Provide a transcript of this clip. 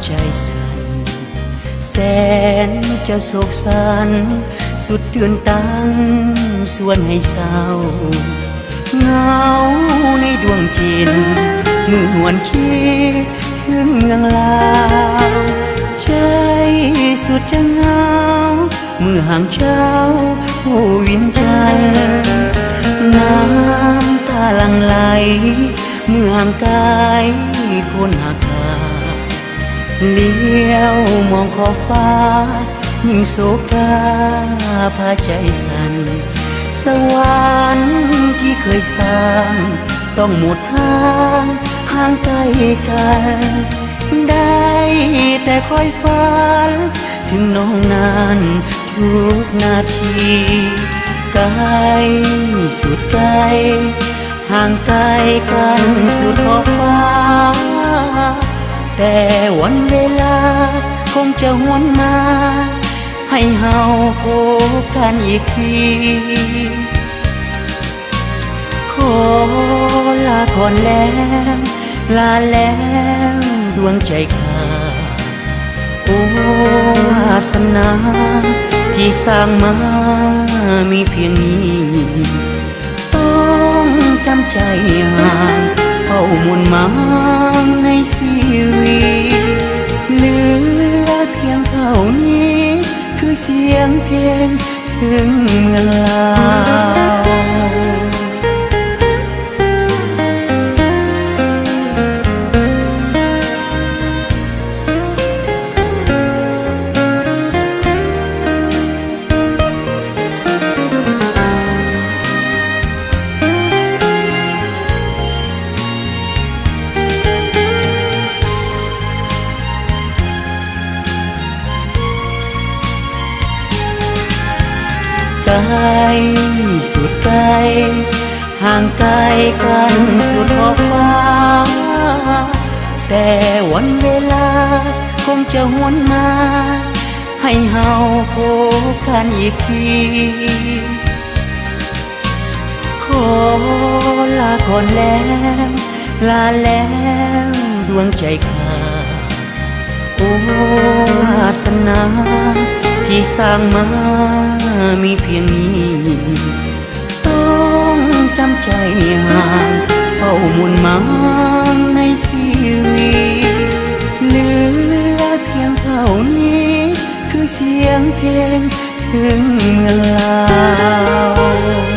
ใจสั่นแสนจะโศกสันสุดเตือนตันส่วนให้เศร้าเงาในดวงจิตเมื่อหวนคิดถึงเมืองลาวใจสุดจะเงาเมื่อห่างเจ้าผู้เวียงจันทร์น้ำตาหลั่งไหลเมื่อห่างกายคนหักขาเลี้ยวมองขอบฟ้ายิ่งโศกาพาใจสั่นสวรรค์ที่เคยสร้างต้องหมดทางห่างไกลกันได้แต่คอยฝันถึงน้องนานทุกนาทีไกลสุดไกลห่างไกลกันสุดขอบฟ้าแต่วันเวลาคงจะหวนมาให้เฮาพบกันอีกทีขอลาก่อนแล้วลาแล้วดวงใจข้าโอ้วาสนาที่สร้างมามีเพียงนี้ต้องจำใจห่างเฝ้ามุนมางในชีวิตเหลือเพียงเท่านี้คือเสียงเพลงถึงเมืองลาวไกลสุดไกลห่างไกลกันสุดขอบฟ้าแต่วันเวลาคงจะหวนมาให้เฮาพบกันอีกทีขอลาก่อนแล้วลาแล้วดวงใจข้าโอ้วาสนาที่สร้างมามีเพียงนี้ต้องจำใจห่างเฝ้ามุนมางในชีวิตเหลือเพียงเท่านี้คือเสียงเพลงถึงเมืองลาว